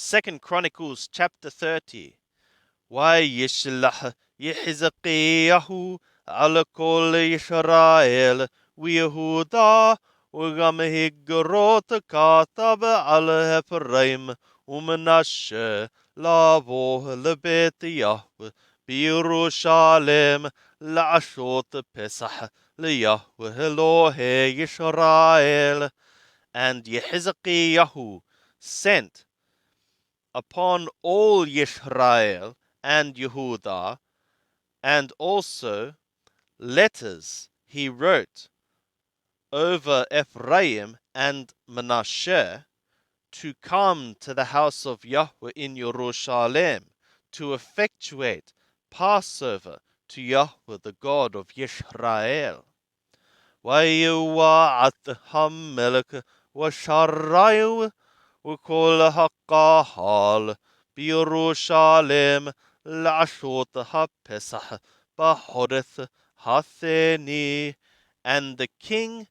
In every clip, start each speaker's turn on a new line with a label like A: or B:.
A: 2 Chronicles chapter 30. ويشلح يحزقيه على كل إسرائيل ويهودا وغم هجروت كاتب على إفرايم ومنشة لابوه لبيت يهوه بيروشالم لعشوت بسح ليهوه إلهي إسرائيل. And Yehizekiah sent upon all Yisrael and Yehuda, and also letters he wrote over Ephraim and Manasseh to come to the house of Yahweh in Jerusalem to effectuate Passover to Yahweh, the God of Yisrael. ويوعد هملك وشرايو وكل هقاهال بيروشالم لعشوت هبسح بحدث hatheni. And the king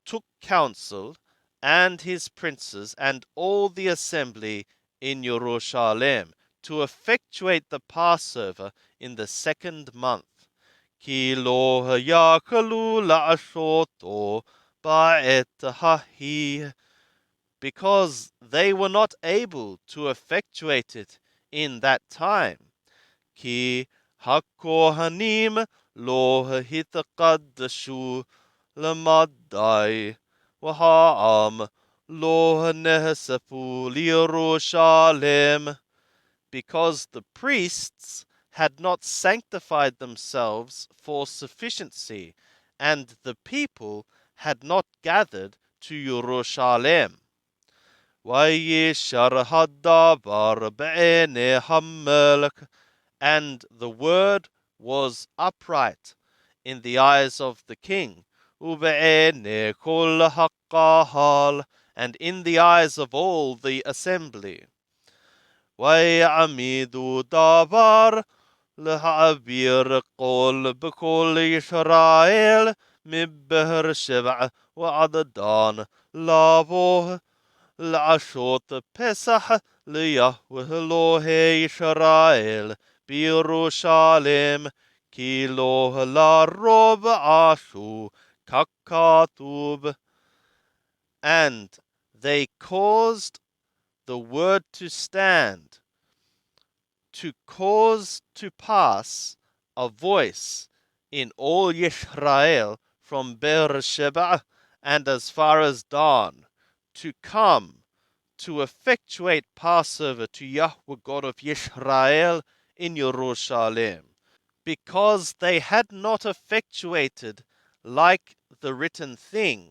A: took counsel, and his princes, and all the assembly in Jerusalem, to effectuate the Passover in the 2nd month. כי לא יכלו לעשותו בעת ההיא, because they were not able to effectuate it in that time. כי הכהנים לא התקדשו למדי, והעם לא נאספו לירושלם, because the priests had not sanctified themselves for sufficiency, and the people had not gathered to Jerusalem. وَيِشَرْ هَدَّبَرْ بَعِنِي هَمَّلْكَ, and the word was upright in the eyes of the king, وَبَعِنِي كُلَّ هَقَّهَالْ, and in the eyes of all the assembly. وَيَعْمِدُ دَبَرْ لهعبير قول بكل إسرائيل مبهر شبع وعددان لابوه لعشوت بسح ليهوه إلهي إسرائيل بيروشالم كيلوه للرب عاشو ككاتوب. And they caused the word to stand, to cause to pass a voice in all Yisrael from Beersheba and as far as Dan, to come to effectuate Passover to Yahweh God of Yisrael in Jerusalem, because they had not effectuated like the written thing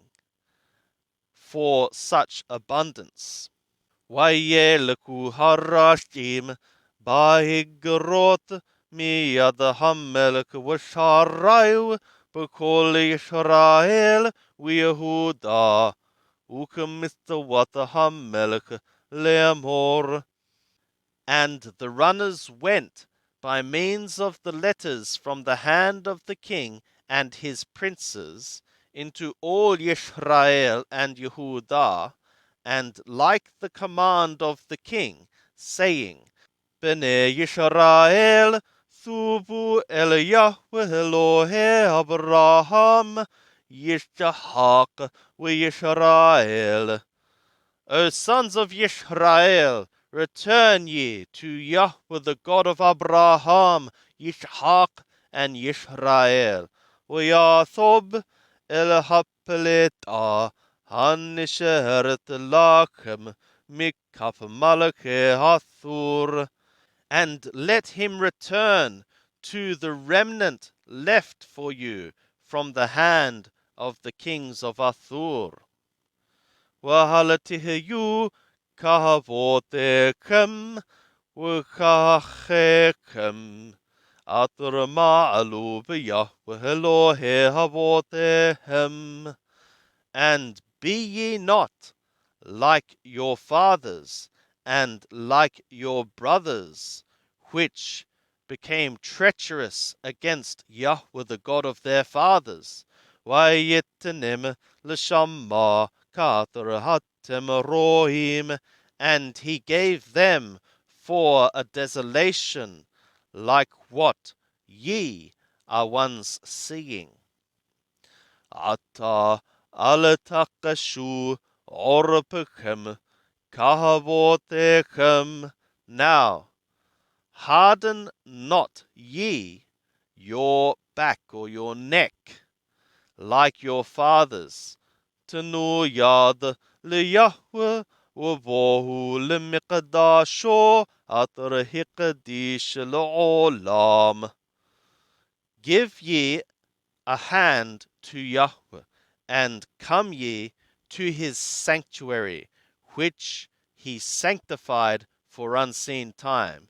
A: for such abundance. ويلكو هراشيم باهجروت مياد هملك وشرايو بكل إسرائيل ويهودا وكمثوات هملك لامور. And the runners went by means of the letters from the hand of the king and his princes into all Yisrael and Yehudah, and like the command of the king, saying, Bnei Yisrael, thubu el Yahweh Elohe Abraham, Yishahak Yisrael. O sons of Yisrael, return ye to Yahweh the God of Abraham, Yishak, and Yisrael. V'yathob el hapeleta hanisheret lachem mikaf malche hathur. And let him return to the remnant left for you from the hand of the kings of Athur. وهلتهيو كهفوتكم وكاخكم أترمعلو بيهوه إلهي هفوتهم. And be ye not like your fathers and like your brothers, which became treacherous against Yahweh the God of their fathers. وَيِتْنِمْ لِشَمَّا كَاثَرْ هَتِّمْ رُوهِمْ. and he gave them for a desolation like what ye are once seeing. Ata alatakashu orpachem kahavotechem. Now harden not ye your back or your neck like your fathers. Tanu yad liyahweh وَبُوهُ لِمِقْدَاشُ أَطْرِحِقْدِيشِ الْعُلَامِ. Give ye a hand to Yahweh, and come ye to his sanctuary, which he sanctified for unseen time.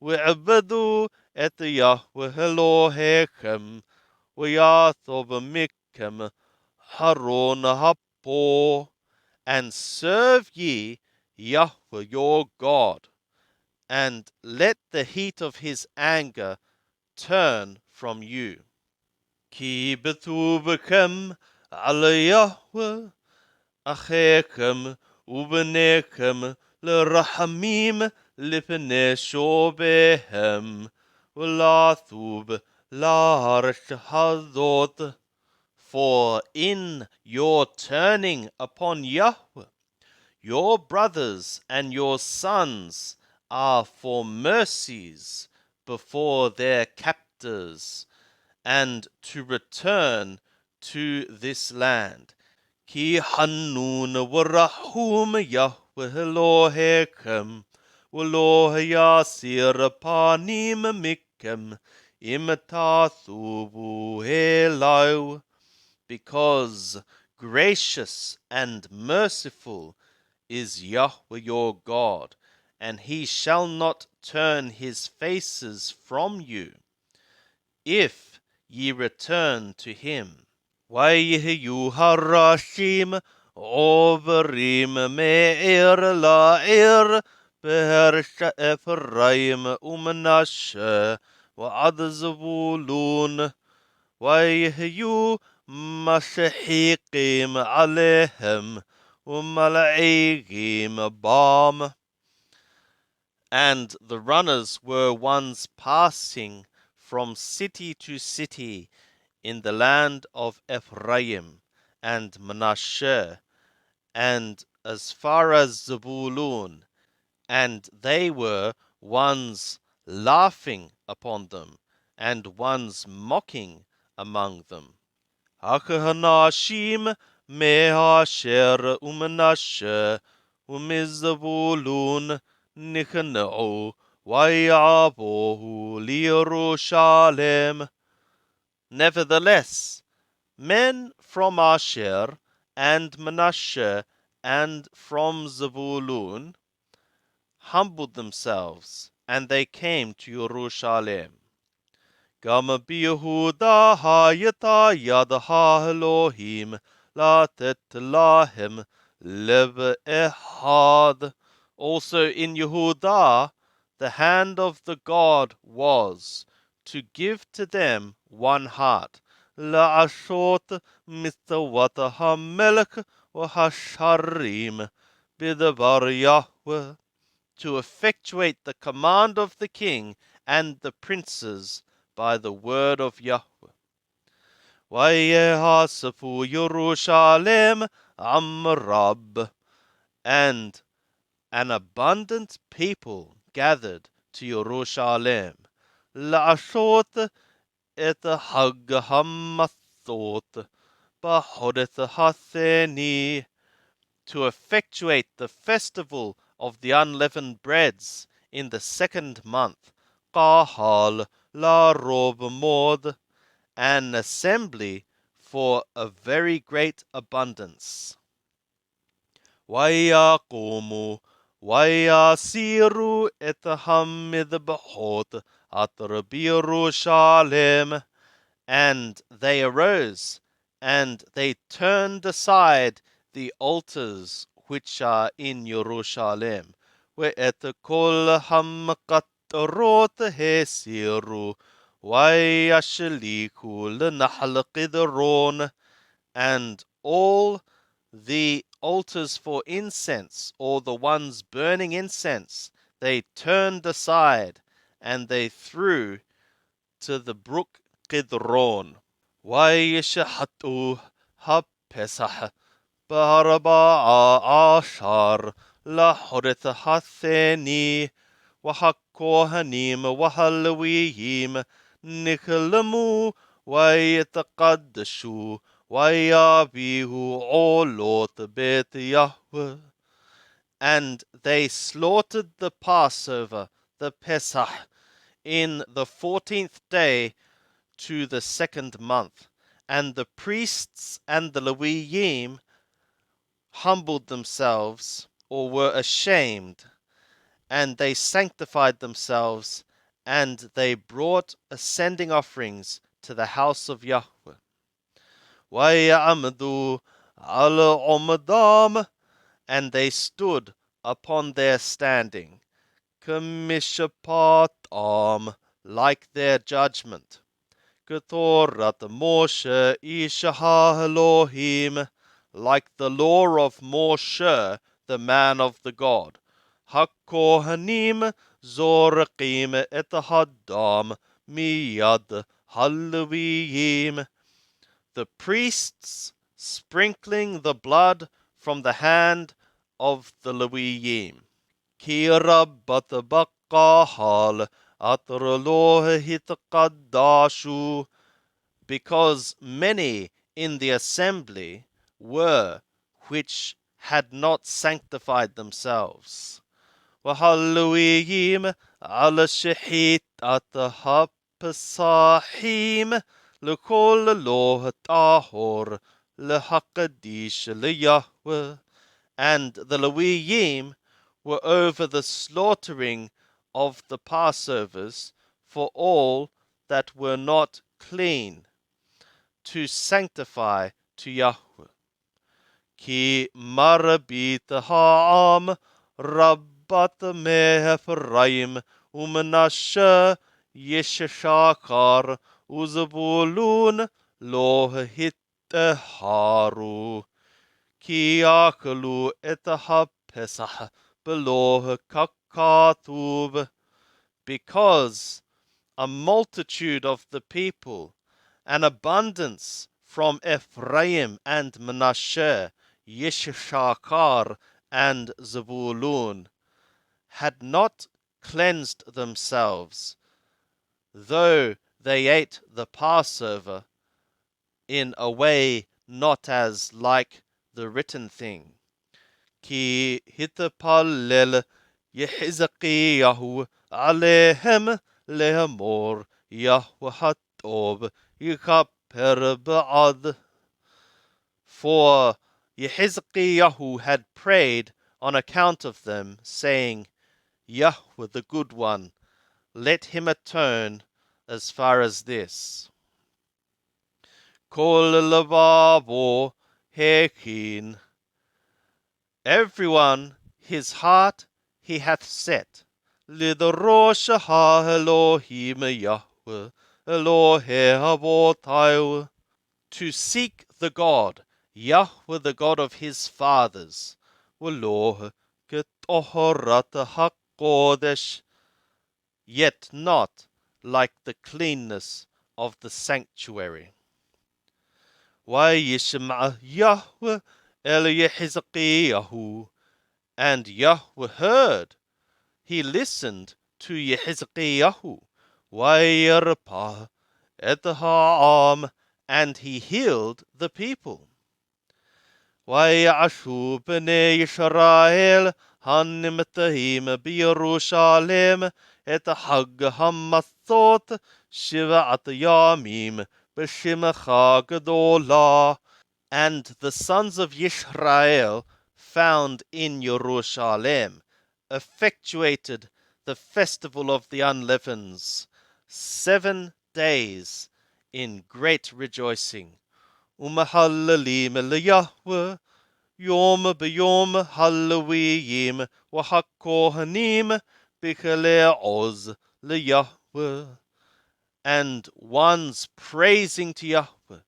A: وَعْبُدُوا et Yahweh Elohechem, وَيَعْطَبْ مِكَّمْ Haron Hapo, and serve ye Yahweh your God, and let the heat of his anger turn from you. Ki betubechem ala Yahweh achechem ubenechem lerahamim lipnei shobehem v'lathub la'aretz hazot. For in your turning upon Yahweh, your brothers and your sons are for mercies before their captors, and to return to this land. Ki hannun v'rahum Yahweh Elohechem, v'lo yasir panim mikem, im tathuvu elau. Because gracious and merciful is Yahweh your God, and he shall not turn his faces from you, if ye return to him. Vayihyu harashim overim me'ir la'ir be'ersha Ephraim u'Menashe va'ad Zebulun vayihyu mashiqim alehem u'mala'igim bam. And the runners were ones passing from city to city in the land of Ephraim and Manasseh, and as far as Zebulun, and they were ones laughing upon them, and ones mocking among them. Hakahanashim me'asher u'Manasseh u'mizebulun nikhna'u v'yabohu liYerushalem. Nevertheless, men from Asher and Manasseh and from Zebulun humbled themselves, and they came to Jerusalem. Gam biYehuda hayata yad ha'Elohim latet lahem lev ehad. Also in Yehudah the hand of the God was to give to them one heart. La'ashot mitzvot hamelech v'hasharim b'davar Yahweh, to effectuate the command of the king and the princes by the word of Yahweh. Vayehasafu Yerushalem amrab, and an abundant people gathered to Yerushalem. La'ashot et hag hamathot b'hodet hatheni, to effectuate the festival of the unleavened breads in the 2nd month, Qahal la rob mod, an assembly for a very great abundance. Vayaqumu vayasiru et hamidbahot atra b'Yerushalem, and they arose, and they turned aside the altars which are in Jerusalem, ve'et kol hamkatorot hesiru vayashliku l'nahl Kidron, and all the altars for incense, or the ones burning incense, they turned aside, and they threw to the brook Kidron. ويشحتوا هبسح بأربعة عشر لحرث الثاني وحكوهنيم وهلويين نكلموا ويتقدسوا ويبيهوا علوت بيت يهوه. And they slaughtered the Passover, the Pesach, in the 14th day to the 2nd month. And the priests and the Levim humbled themselves, or were ashamed, and they sanctified themselves, and they brought ascending offerings to the house of Yahweh. وَيَعْمَدُوا عَلَى عُمَدَامِ, and they stood upon their standing, كَمِشَپَاتَام, like their judgment. كَتَوْرَةَ Moshe ish Elohim, like the law of Moshe, the man of the God. HaKohanim zorqim et hadam miyad halviyim, the priests sprinkling the blood from the hand of the Leviyim. Ki rabbat baqahal atraloh hitqaddashu, because many in the assembly were which had not sanctified themselves. وَهَلُّوِيِّم عَلَى شِحِيطَةِ هَبْسَاحِيم لِكُلْ لُوهِ طَاهُرْ لِحَقَدِيشِ لِيَهْوَ. And the Leviyim were over the slaughtering of the Passovers for all that were not clean, to sanctify to Yahweh. Ki marabit ha'am rabbat me'Ephraim u'Menashe Yishashakar u'Zebulun lo hitteharu. Ki akalu et ha'pesach below kakatub, because a multitude of the people, an abundance from Ephraim and Menashe, Yishashakar and Zebulun, had not cleansed themselves, though they ate the Passover in a way not as like the written thing. Ki hitapallel Yehizkiyahu alehem lehemor Yahweh hatov yikaper ba'ad. For Yehizkiyahu had prayed on account of them, saying, Yahweh the good one, let him atone as far as this. Kol levavo hekin, everyone his heart he hath set, lidrosh ha Elohim Yahweh Elohe Avotayu, to seek the God, Yahweh the God of his fathers, Waloh ketohorat hakodesh, yet not like the cleanness of the sanctuary. Vayishma Yahweh el Yehizkiyahu, and Yahweh heard, he listened to Yehizkiyahu, Vayirpah et ha'am, and he healed the people. Vayashu b'nei Yisrael hanimtahim b'Yerushalem et hag hamathot shivat yamim b'shimcha gedolah. And the sons of Yisrael found in Jerusalem effectuated the festival of the unleavens 7 days in great rejoicing. Umahallalim liyahweh yom b'yom hallowiyim wahakohanim b'chalei oz liyahweh. And one's praising to Yahweh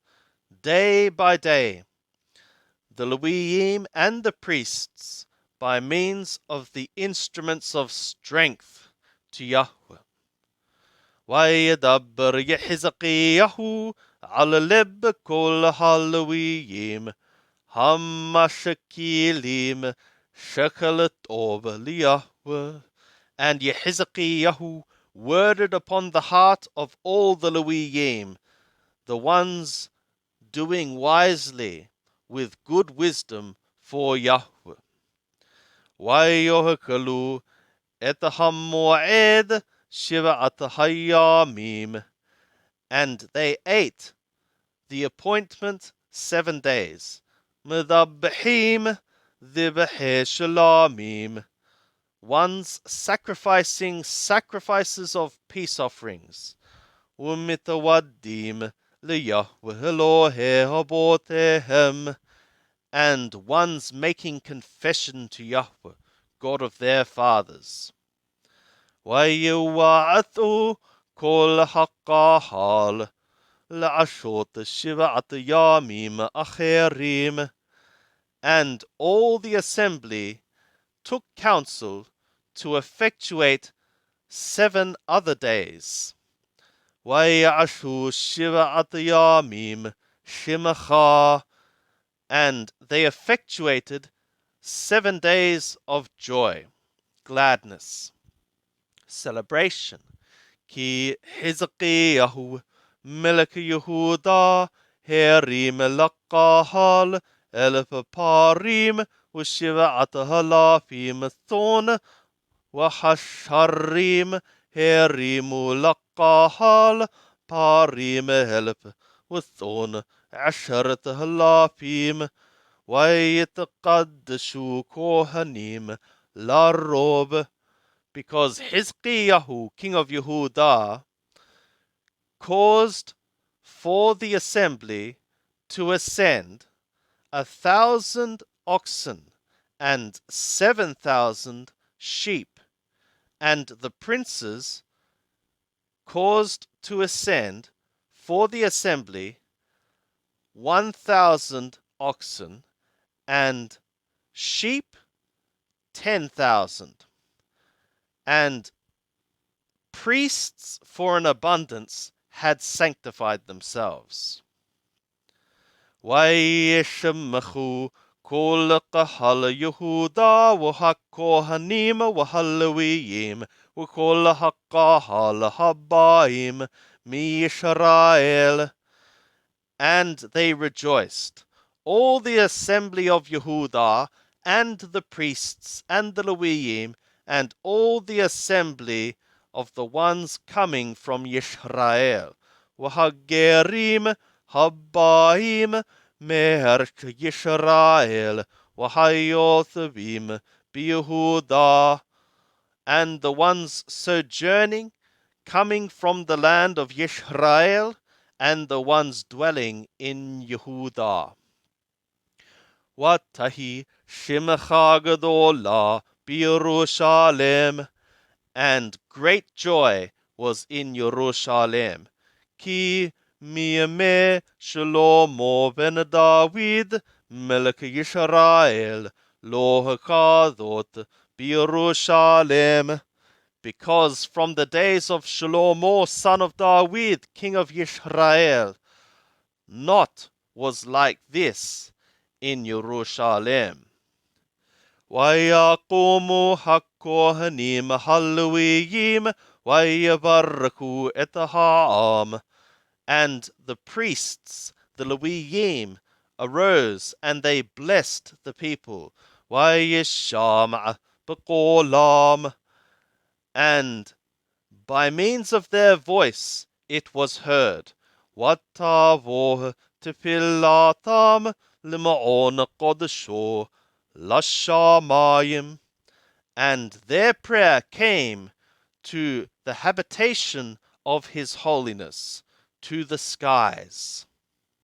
A: day by day, the Leviim and the priests, by means of the instruments of strength to Yahweh. ويدبر يحزقياه على لب كل هالويم هم شكيليم شكل طوب ليهوه. And Yehizekiah worded upon the heart of all the Leviim, the ones doing wisely with good wisdom for Yahweh. ויאכלו את המועד 7 הימים, and they ate the appointment 7 days. מדבחים ذبحי שlamim, ones sacrificing sacrifices of peace offerings. ומתודים ליהוה אלוהי אבותיהם, and ones making confession to Yahweh, God of their fathers. ויועצו כל הקהל לעשות 7 ימים אחרים, and all the assembly took counsel to effectuate 7 other days. ויעשו 7 ימים שמחה, and they effectuated 7 days of joy, gladness, celebration. כי חזקיהו מלך יהודה הרים לקהל 1,000 פערים ו7,000 צאן, והשרים הרימו לקהל פערים 1,000 וצאן 10,000, ויתקדשו כהנים לרוב. Because Hizkiyahu, king of Yehudah, caused for the assembly to ascend 1,000 oxen and 7,000 sheep, and the princes caused to ascend for the assembly 1,000 oxen and sheep 10,000, and priests for an abundance had sanctified themselves. וישמחו כל קהל יהודה והכהנים והלוויים וכל הקהל הבאים מישראל, and they rejoiced, all the assembly of Yehudah, and the priests and the Leviim, and all the assembly of the ones coming from Yisrael. והגרים הבאים מארץ ישראל והיושבים ביהודה, and the ones sojourning, coming from the land of Yisrael, and the ones dwelling in Yehudah. ותהי שמחה גדולה בירושלם, and great joy was in Jerusalem. כי מימי שלמה בן דוד מלך ישראל לא כזאת בירושלם. Because from the days of Shlomo, son of David, king of Yisrael, not was like this in Jerusalem. ויקומו הכהנים הלוויים ויברכו את העם, and the priests, the Leviim, arose and they blessed the people. וישמע בקולם, and by means of their voice it was heard. ותבוא תפילתם למעון קודשו לשמיים, and their prayer came to the habitation of his holiness, to the skies.